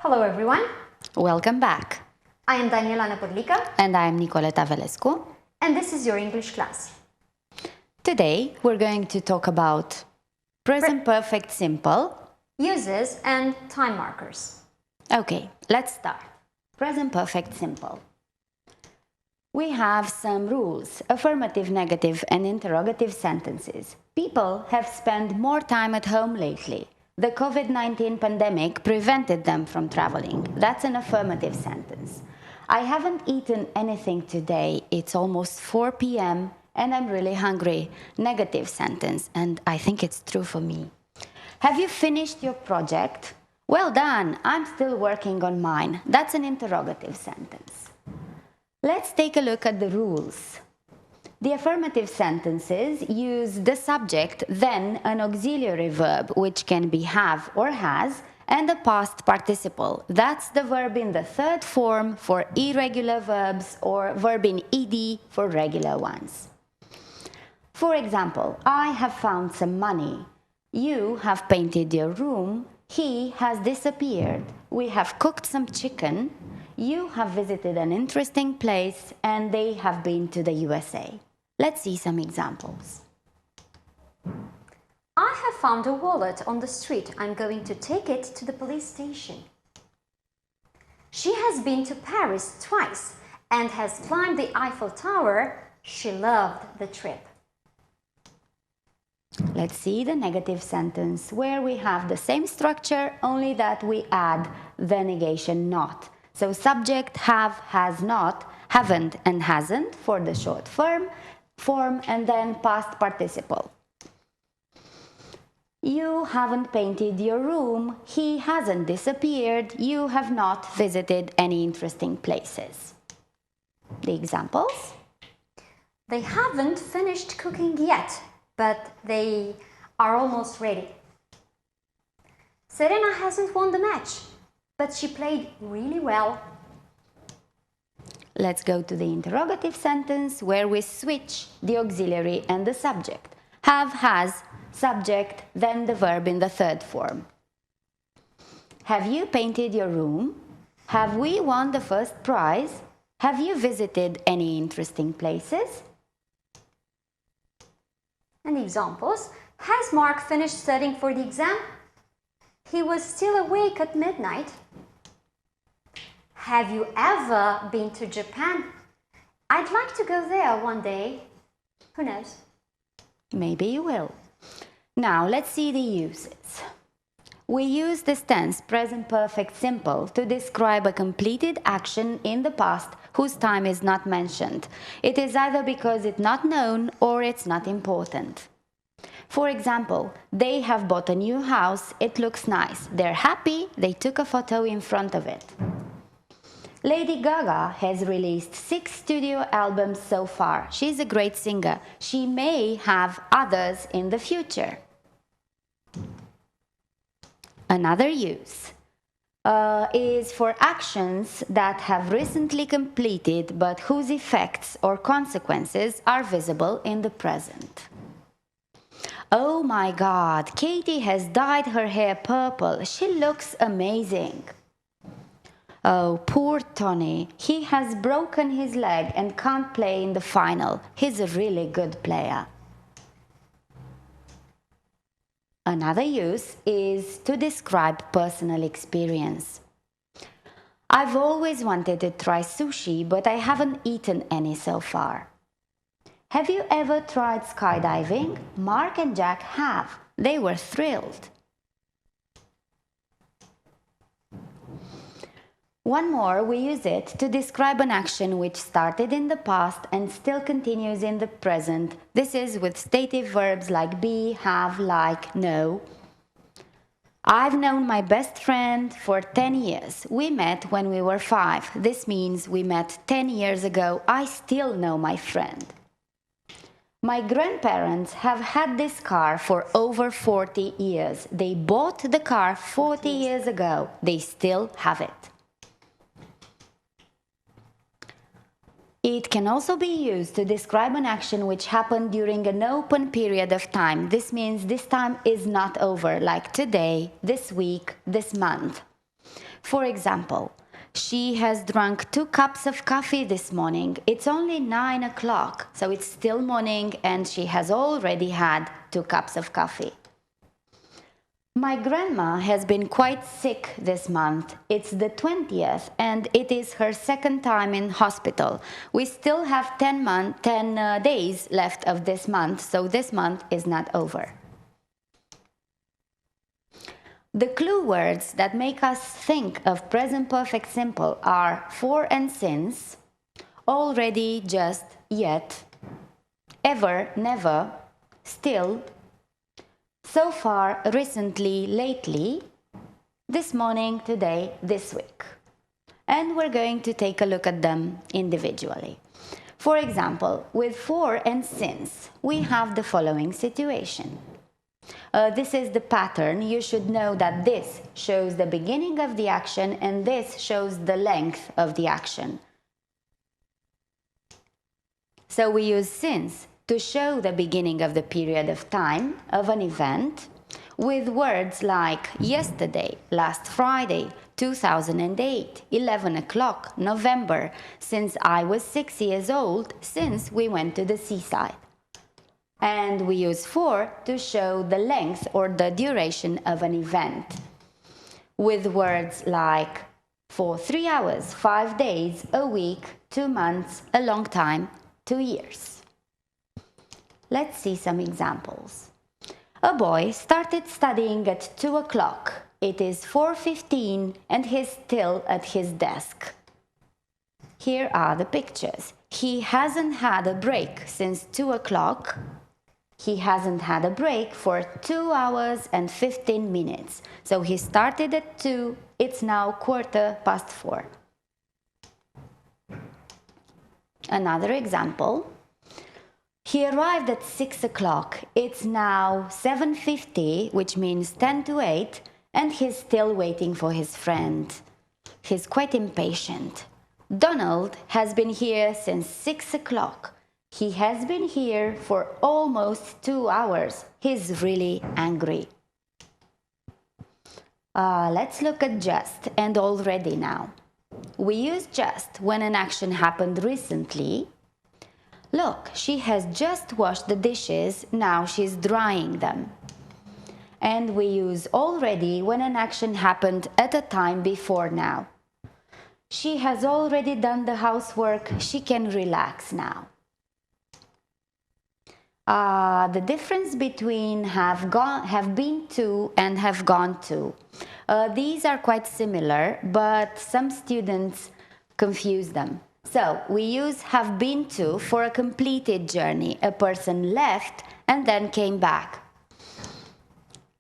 Hello everyone. Welcome back. I am Daniela Năpârlică. And I am Nicoleta Velescu. And this is your English class. Today we're going to talk about present perfect simple uses and time markers. Okay, let's start. Present perfect simple. We have some rules: affirmative, negative, and interrogative sentences. People have spent more time at home lately. The COVID-19 pandemic prevented them from traveling. That's an affirmative sentence. I haven't eaten anything today. It's almost 4 p.m. and I'm really hungry. Negative sentence, and I think it's true for me. Have you finished your project? Well done. I'm still working on mine. That's an interrogative sentence. Let's take a look at the rules. The affirmative sentences use the subject, then an auxiliary verb, which can be have or has, and a past participle. That's the verb in the third form for irregular verbs or verb in ed for regular ones. For example, I have found some money. You have painted your room. He has disappeared. We have cooked some chicken. You have visited an interesting place, and they have been to the USA. Let's see some examples. I have found a wallet on the street. I'm going to take it to the police station. She has been to Paris twice and has climbed the Eiffel Tower. She loved the trip. Let's see the negative sentence, where we have the same structure, only that we add the negation not. So subject, have, has not, haven't and hasn't for the short form, and then past participle. You haven't painted your room. He hasn't disappeared. You have not visited any interesting places. The examples? They haven't finished cooking yet, but they are almost ready. Serena hasn't won the match, but she played really well. Let's go to the interrogative sentence, where we switch the auxiliary and the subject. Have, has, subject, then the verb in the third form. Have you painted your room? Have we won the first prize? Have you visited any interesting places? And the examples: has Mark finished studying for the exam? He was still awake at midnight. Have you ever been to Japan? I'd like to go there one day. Who knows? Maybe you will. Now let's see the uses. We use this tense, present perfect simple, to describe a completed action in the past whose time is not mentioned. It is either because it's not known or it's not important. For example, they have bought a new house. It looks nice. They're happy. They took a photo in front of it. Lady Gaga has released 6 studio albums so far. She's a great singer. She may have others in the future. Another use is for actions that have recently completed but whose effects or consequences are visible in the present. Oh my God, Katie has dyed her hair purple. She looks amazing. Oh, poor Tony. He has broken his leg and can't play in the final. He's a really good player. Another use is to describe personal experience. I've always wanted to try sushi, but I haven't eaten any so far. Have you ever tried skydiving? Mark and Jack have. They were thrilled. One more, we use it to describe an action which started in the past and still continues in the present. This is with stative verbs like be, have, like, know. I've known my best friend for 10 years. We met when we were 5. This means we met 10 years ago. I still know my friend. My grandparents have had this car for over 40 years. They bought the car 40 years ago. They still have it. It can also be used to describe an action which happened during an open period of time. This means this time is not over, like today, this week, this month. For example, she has drunk 2 cups of coffee this morning. It's only 9 o'clock, so it's still morning and she has already had 2 cups of coffee. My grandma has been quite sick this month. It's the 20th and it is her second time in hospital. We still have 10 days left of this month, so this month is not over. The clue words that make us think of present perfect simple are for and since, already, just, yet, ever, never, still, so far, recently, lately, this morning, today, this week. And we're going to take a look at them individually. For example, with for and since, we have the following situation. This is the pattern. You should know that this shows the beginning of the action and this shows the length of the action. So we use since to show the beginning of the period of time of an event with words like yesterday, last Friday, 2008, 11 o'clock, November, since I was 6 years old, since we went to the seaside. And we use for to show the length or the duration of an event with words like for 3 hours, 5 days, a week, 2 months, a long time, 2 years. Let's see some examples. A boy started studying at 2 o'clock. It is 4:15 and he's still at his desk. Here are the pictures. He hasn't had a break since 2 o'clock. He hasn't had a break for 2 hours and 15 minutes. So he started at 2, it's now 4:15. Another example. He arrived at 6 o'clock. It's now 7:50, which means 10 to 8, and he's still waiting for his friend. He's quite impatient. Donald has been here since 6 o'clock. He has been here for almost 2 hours. He's really angry. Let's look at just and already now. We use just when an action happened recently. Look, she has just washed the dishes, now she's drying them. And we use already when an action happened at a time before now. She has already done the housework, she can relax now. The difference between have been to and have gone to. These are quite similar, but some students confuse them. So we use have been to for a completed journey. A person left and then came back.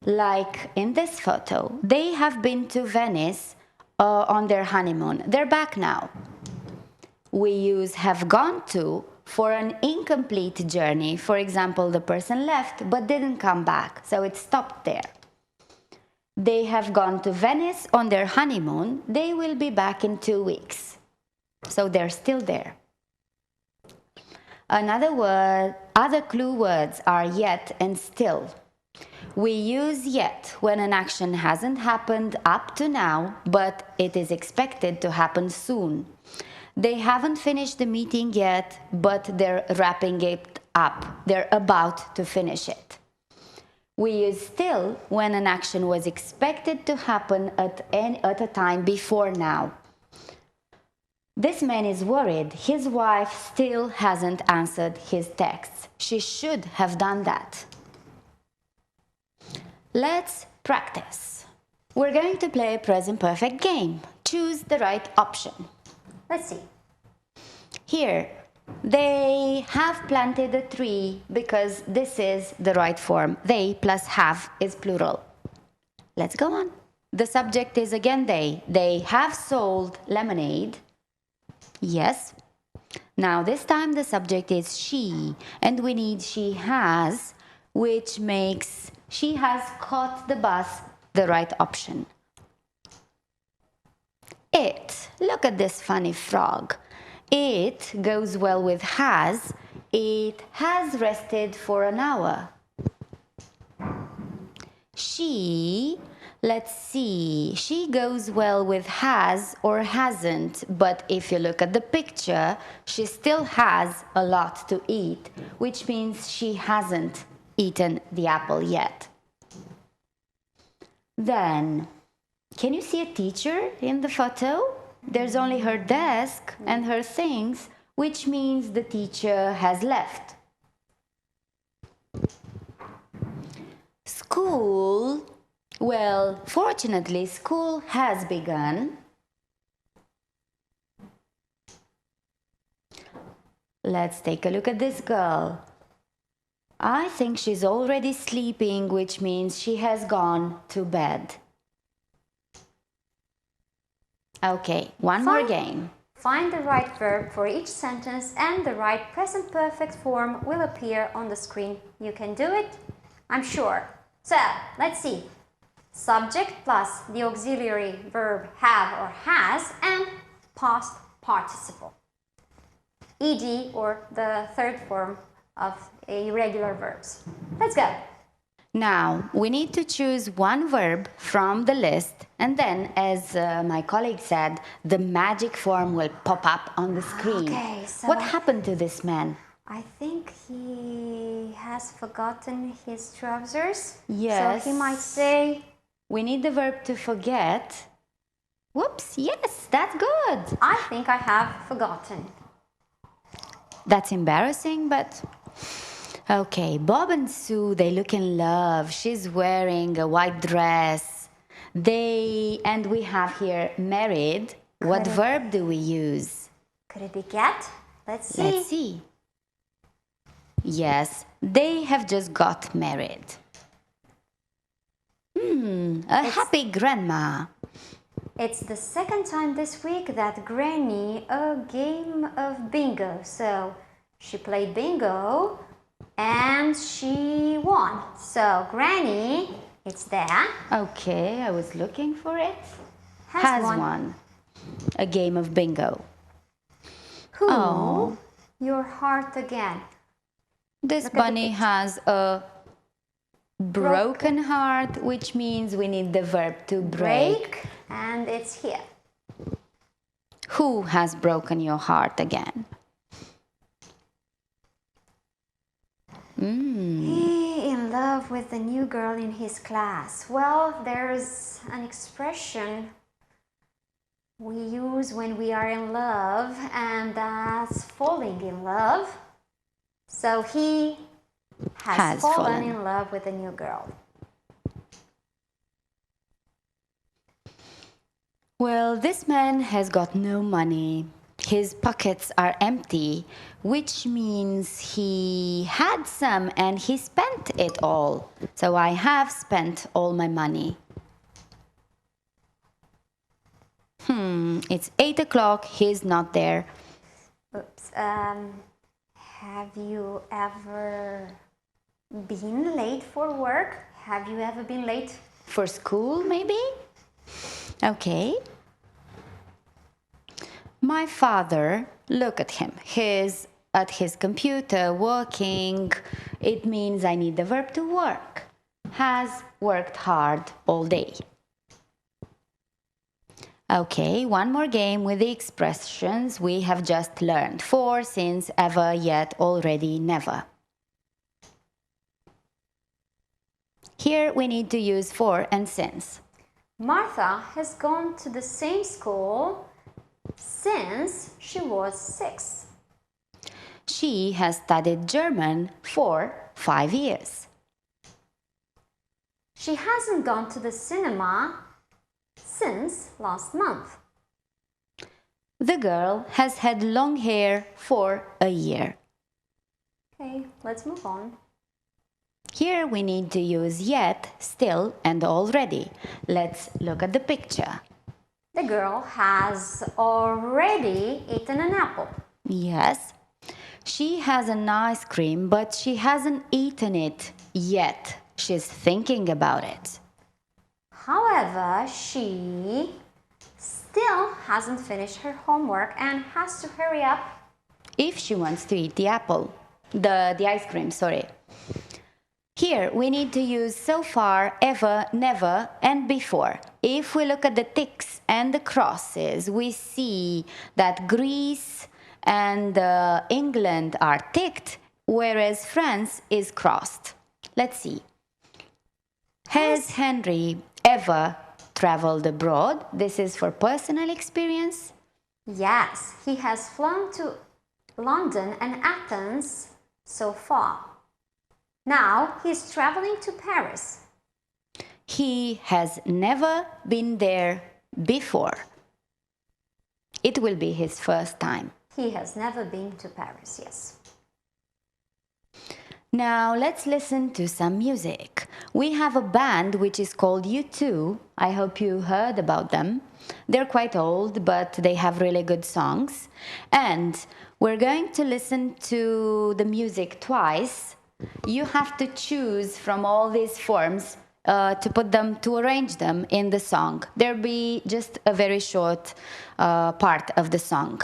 Like in this photo, they have been to Venice on their honeymoon. They're back now. We use have gone to for an incomplete journey. For example, the person left but didn't come back, so it stopped there. They have gone to Venice on their honeymoon. They will be back in 2 weeks. So they're still there. Other clue words are yet and still. We use yet when an action hasn't happened up to now, but it is expected to happen soon. They haven't finished the meeting yet, but they're wrapping it up. They're about to finish it. We use still when an action was expected to happen at a time before now. This man is worried. His wife still hasn't answered his texts. She should have done that. Let's practice. We're going to play a present perfect game. Choose the right option. Let's see. Here, they have planted a tree because this is the right form. They plus have is plural. Let's go on. The subject is again they. They have sold lemonade. Yes. Now this time the subject is she, and we need she has, which makes she has caught the bus the right option. It, look at this funny frog. It goes well with has. It has rested for an hour. She Let's see. She goes well with has or hasn't, but if you look at the picture, she still has a lot to eat, which means she hasn't eaten the apple yet. Then, can you see a teacher in the photo? There's only her desk and her things, which means the teacher has left. School. Well, fortunately, school has begun. Let's take a look at this girl. I think she's already sleeping, which means she has gone to bed. Okay, one more game. Find the right verb for each sentence and the right present perfect form will appear on the screen. You can do it, I'm sure. So, let's see. Subject plus the auxiliary verb have or has and past participle. ed or the third form of irregular verbs. Let's go. Now, we need to choose one verb from the list and then, as my colleague said, the magic form will pop up on the screen. Okay, so what happened to this man? I think he has forgotten his trousers. Yes. So he might say... We need the verb to forget. Whoops, yes, that's good. I think I have forgotten. That's embarrassing, but... Okay, Bob and Sue, they look in love. She's wearing a white dress. And we have here married. What verb do we use? Could it be get? Let's see. Let's see. Yes, they have just got married. Happy grandma. It's the second time this week that Granny a game of bingo. So she played bingo and she won. So Granny, it's there. Okay, I was looking for it. Has won a game of bingo. Who? Oh. Your heart again. This bunny has a broken heart, which means we need the verb to break. And it's here. Who has broken your heart again? He in love with the new girl in his class. Well, there's an expression we use when we are in love, and that's falling in love. So he has fallen in love with a new girl. Well, this man has got no money. His pockets are empty, which means he had some and he spent it all. So I have spent all my money. It's 8 o'clock, he's not there. Oops. Have you ever been late for work? Have you ever been late? For school, maybe? Okay. My father, look at him. He's at his computer working. It means I need the verb to work. Has worked hard all day. Okay, one more game with the expressions we have just learned. For, since, ever, yet, already, never. Here we need to use for and since. Martha has gone to the same school since she was 6. She has studied German for 5 years. She hasn't gone to the cinema since last month. The girl has had long hair for a year. Okay, let's move on. Here we need to use yet, still, and already. Let's look at the picture. The girl has already eaten an apple. Yes. She has an ice cream, but she hasn't eaten it yet. She's thinking about it. However, she still hasn't finished her homework and has to hurry up if she wants to eat the apple. The ice cream, sorry. Here we need to use so far, ever, never, and before. If we look at the ticks and the crosses, we see that Greece and England are ticked, whereas France is crossed. Let's see. Has Henry ever traveled abroad? This is for personal experience. Yes, he has flown to London and Athens so far. Now he's traveling to Paris. He has never been there before. It will be his first time. He has never been to Paris, yes. Now let's listen to some music. We have a band which is called U2. I hope you heard about them. They're quite old, but they have really good songs. And we're going to listen to the music twice. You have to choose from all these forms to arrange them in the song. There'll be just a very short part of the song.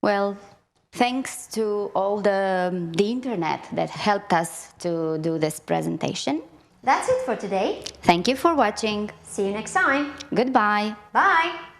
Well, thanks to all the internet that helped us to do this presentation. That's it for today. Thank you for watching. See you next time. Goodbye. Bye.